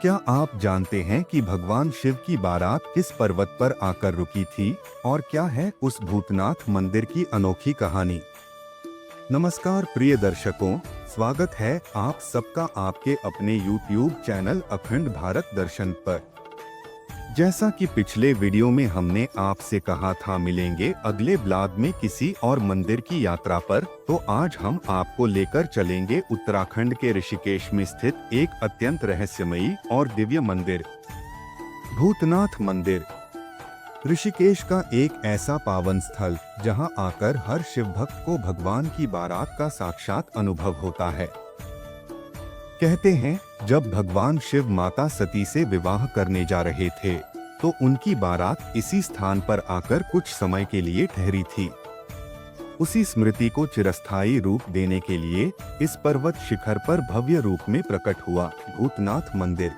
क्या आप जानते हैं कि भगवान शिव की बारात किस पर्वत पर आकर रुकी थी और क्या है उस भूतनाथ मंदिर की अनोखी कहानी। नमस्कार प्रिय दर्शकों, स्वागत है आप सबका आपके अपने YouTube चैनल अखंड भारत दर्शन पर। जैसा कि पिछले वीडियो में हमने आपसे कहा था मिलेंगे अगले ब्लॉग में किसी और मंदिर की यात्रा पर, तो आज हम आपको लेकर चलेंगे उत्तराखंड के ऋषिकेश में स्थित एक अत्यंत रहस्यमयी और दिव्य मंदिर, भूतनाथ मंदिर। ऋषिकेश का एक ऐसा पावन स्थल जहां आकर हर शिव भक्त को भगवान की बारात का साक्षात अनुभव होता है। कहते हैं जब भगवान शिव माता सती से विवाह करने जा रहे थे तो उनकी बारात इसी स्थान पर आकर कुछ समय के लिए ठहरी थी। उसी स्मृति को चिरस्थायी रूप देने के लिए इस पर्वत शिखर पर भव्य रूप में प्रकट हुआ भूतनाथ मंदिर।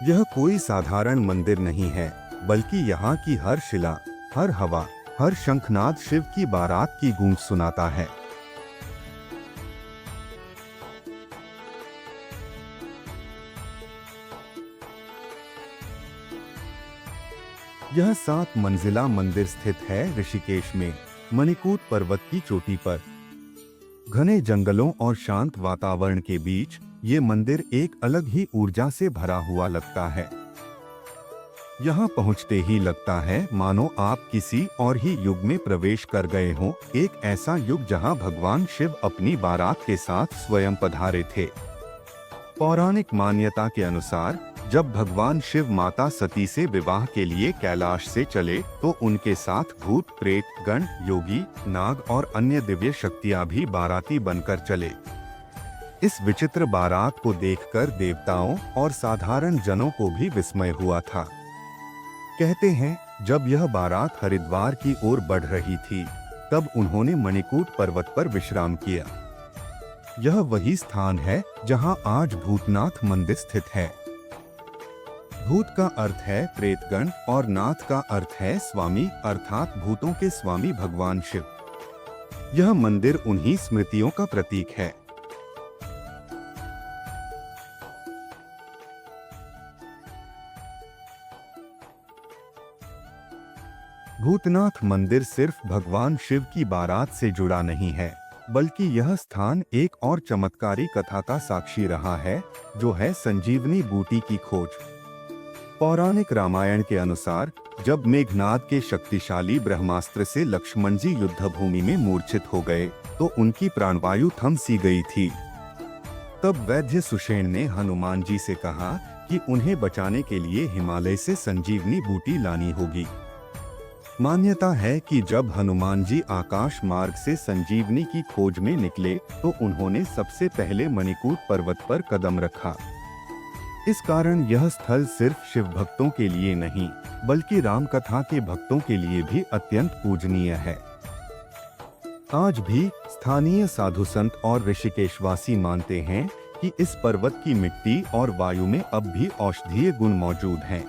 यह कोई साधारण मंदिर नहीं है, बल्कि यहाँ की हर शिला, हर हवा, हर शंखनाद शिव की बारात की गूंज सुनाता है। यह 7 मंजिला मंदिर स्थित है ऋषिकेश में, मणिकूट पर्वत की चोटी पर। घने जंगलों और शांत वातावरण के बीच ये मंदिर एक अलग ही ऊर्जा से भरा हुआ लगता है। यहाँ पहुँचते ही लगता है मानो आप किसी और ही युग में प्रवेश कर गए हों, एक ऐसा युग जहाँ भगवान शिव अपनी बारात के साथ स्वयं पधारे थे। पौराणिक मान्यता के अनुसार जब भगवान शिव माता सती से विवाह के लिए कैलाश से चले तो उनके साथ भूत, प्रेत, गण, योगी, नाग और अन्य दिव्य शक्तियां भी बाराती बनकर चले। इस विचित्र बारात को देखकर देवताओं और साधारण जनों को भी विस्मय हुआ था। कहते हैं जब यह बारात हरिद्वार की ओर बढ़ रही थी तब उन्होंने मणिकूट पर्वत पर विश्राम किया। यह वही स्थान है जहां आज भूतनाथ मंदिर स्थित है। भूत का अर्थ है प्रेतगण और नाथ का अर्थ है स्वामी, अर्थात भूतों के स्वामी भगवान शिव। यह मंदिर उन्हीं स्मृतियों का प्रतीक है। भूतनाथ मंदिर सिर्फ भगवान शिव की बारात से जुड़ा नहीं है, बल्कि यह स्थान एक और चमत्कारी कथा का साक्षी रहा है, जो है संजीवनी बूटी की खोज। पौराणिक रामायण के अनुसार जब मेघनाद के शक्तिशाली ब्रह्मास्त्र से लक्ष्मण जी युद्ध भूमि में मूर्छित हो गए तो उनकी प्राणवायु थम सी गई थी। तब वैद्य सुषेण ने हनुमान जी से कहा कि उन्हें बचाने के लिए हिमालय से संजीवनी बूटी लानी होगी। मान्यता है कि जब हनुमान जी आकाश मार्ग से संजीवनी की खोज में निकले तो उन्होंने सबसे पहले मणिकूट पर्वत पर कदम रखा। इस कारण यह स्थल सिर्फ शिव भक्तों के लिए नहीं, बल्कि राम कथा के भक्तों के लिए भी अत्यंत पूजनीय है। आज भी स्थानीय साधु संत और ऋषिकेशवासी मानते हैं कि इस पर्वत की मिट्टी और वायु में अब भी औषधीय गुण मौजूद हैं।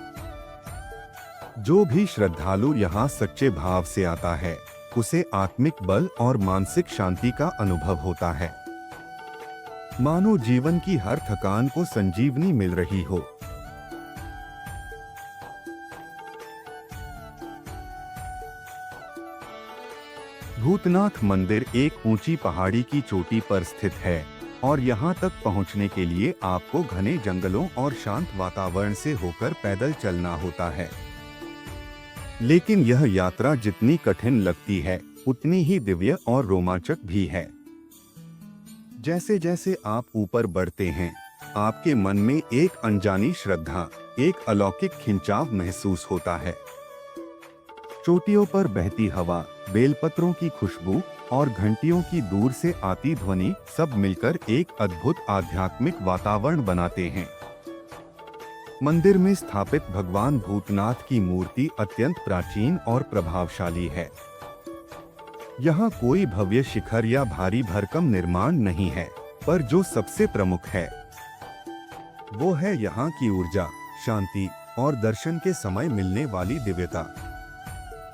जो भी श्रद्धालु यहाँ सच्चे भाव से आता है, उसे आत्मिक बल और मानसिक शांति का अनुभव होता है। मानो जीवन की हर थकान को संजीवनी मिल रही हो। भूतनाथ मंदिर एक ऊंची पहाड़ी की चोटी पर स्थित है और यहाँ तक पहुँचने के लिए आपको घने जंगलों और शांत वातावरण से होकर पैदल चलना होता है। लेकिन यह यात्रा जितनी कठिन लगती है, उतनी ही दिव्य और रोमांचक भी है। जैसे जैसे आप ऊपर बढ़ते हैं, आपके मन में एक अनजानी श्रद्धा, एक अलौकिक खिंचाव महसूस होता है। चोटियों पर बहती हवा, बेलपत्रों की खुशबू और घंटियों की दूर से आती ध्वनि सब मिलकर एक अद्भुत आध्यात्मिक वातावरण बनाते हैं। मंदिर में स्थापित भगवान भूतनाथ की मूर्ति अत्यंत प्राचीन और प्रभावशाली है। यहाँ कोई भव्य शिखर या भारी भरकम निर्माण नहीं है, पर जो सबसे प्रमुख है वो है यहाँ की ऊर्जा, शांति और दर्शन के समय मिलने वाली दिव्यता।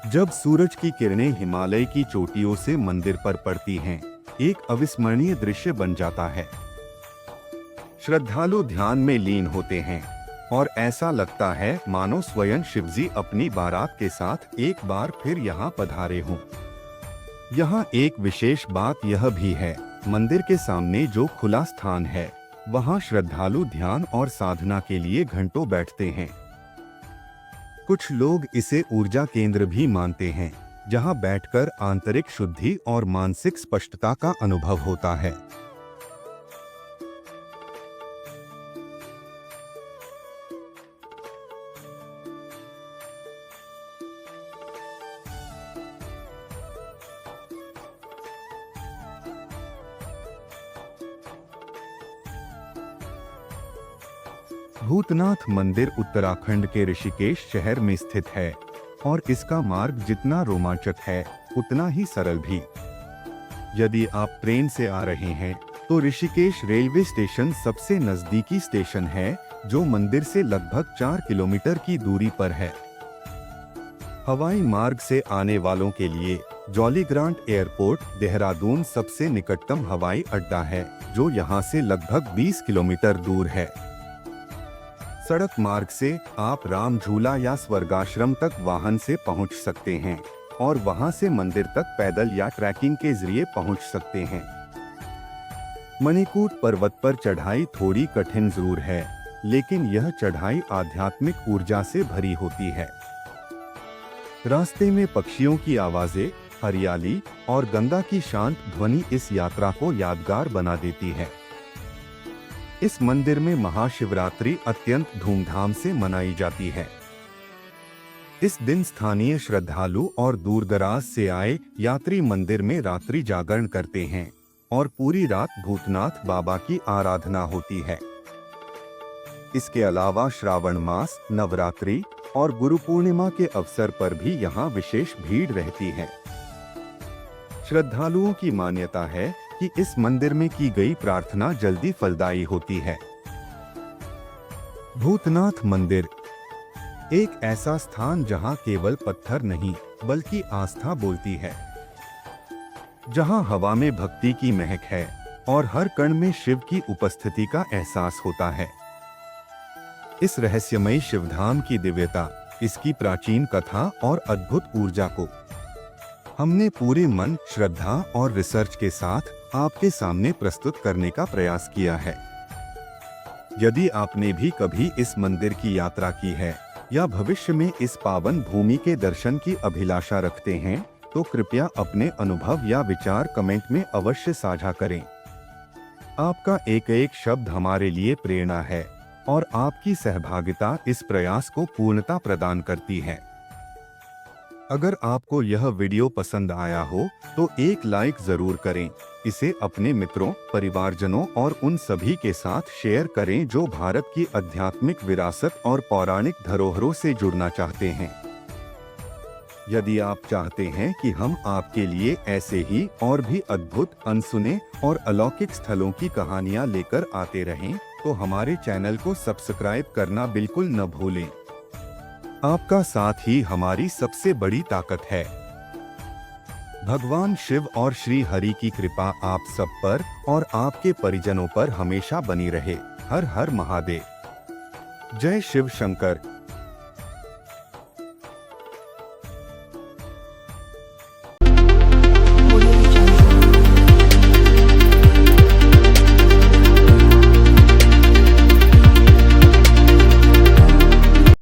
जब सूरज की किरणें हिमालय की चोटियों से मंदिर पर पड़ती हैं, एक अविस्मरणीय दृश्य बन जाता है। श्रद्धालु ध्यान में लीन होते हैं, और ऐसा लगता है मानो स्वयं शिवजी अपनी बारात के साथ एक बार फिर यहाँ पधारे हों। यहाँ एक विशेष बात यह भी है, मंदिर के सामने जो खुला स्थान है वहाँ श्रद्धालु ध्यान और साधना के लिए घंटों बैठते हैं। कुछ लोग इसे ऊर्जा केंद्र भी मानते हैं, जहाँ बैठकर आंतरिक शुद्धि और मानसिक स्पष्टता का अनुभव होता है। भूतनाथ मंदिर उत्तराखंड के ऋषिकेश शहर में स्थित है और इसका मार्ग जितना रोमांचक है उतना ही सरल भी। यदि आप ट्रेन से आ रहे हैं तो ऋषिकेश रेलवे स्टेशन सबसे नजदीकी स्टेशन है, जो मंदिर से लगभग 4 किलोमीटर की दूरी पर है। हवाई मार्ग से आने वालों के लिए जॉली ग्रांट एयरपोर्ट देहरादून सबसे निकटतम हवाई अड्डा है, जो यहाँ से लगभग 20 किलोमीटर दूर है। सड़क मार्ग से आप राम झूला या स्वर्गाश्रम तक वाहन से पहुंच सकते हैं और वहां से मंदिर तक पैदल या ट्रैकिंग के जरिए पहुंच सकते हैं। मणिकूट पर्वत पर चढ़ाई थोड़ी कठिन जरूर है, लेकिन यह चढ़ाई आध्यात्मिक ऊर्जा से भरी होती है। रास्ते में पक्षियों की आवाजें, हरियाली और गंगा की शांत ध्वनि इस यात्रा को यादगार बना देती है। इस मंदिर में महाशिवरात्रि अत्यंत धूमधाम से मनाई जाती है। इस दिन स्थानीय श्रद्धालु और दूरदराज से आए यात्री मंदिर में रात्रि जागरण करते हैं और पूरी रात भूतनाथ बाबा की आराधना होती है। इसके अलावा श्रावण मास, नवरात्रि और गुरु पूर्णिमा के अवसर पर भी यहाँ विशेष भीड़ रहती है। श्रद्धालुओं की मान्यता है कि इस मंदिर में की गई प्रार्थना जल्दी फलदायी होती है। भूतनाथ मंदिर एक ऐसा स्थान जहां केवल पत्थर नहीं बल्कि आस्था बोलती है, जहां हवा में भक्ति की महक है और हर कण में शिव की उपस्थिति का एहसास होता है। इस रहस्यमयी शिवधाम की दिव्यता, इसकी प्राचीन कथा और अद्भुत ऊर्जा को हमने पूरे मन, श्रद्धा और रिसर्च के साथ आपके सामने प्रस्तुत करने का प्रयास किया है। यदि आपने भी कभी इस मंदिर की यात्रा की है या भविष्य में इस पावन भूमि के दर्शन की अभिलाषा रखते हैं, तो कृपया अपने अनुभव या विचार कमेंट में अवश्य साझा करें। आपका एक एक शब्द हमारे लिए प्रेरणा है और आपकी सहभागिता इस प्रयास को पूर्णता प्रदान करती है। अगर आपको यह वीडियो पसंद आया हो तो एक लाइक जरूर करें। इसे अपने मित्रों, परिवारजनों और उन सभी के साथ शेयर करें जो भारत की आध्यात्मिक विरासत और पौराणिक धरोहरों से जुड़ना चाहते हैं। यदि आप चाहते हैं कि हम आपके लिए ऐसे ही और भी अद्भुत, अनसुने और अलौकिक स्थलों की कहानियां लेकर आते रहें, तो हमारे चैनल को सब्सक्राइब करना बिल्कुल न भूलें। आपका साथ ही हमारी सबसे बड़ी ताकत है। भगवान शिव और श्री हरि की कृपा आप सब पर और आपके परिजनों पर हमेशा बनी रहे। हर हर महादेव। जय शिव शंकर।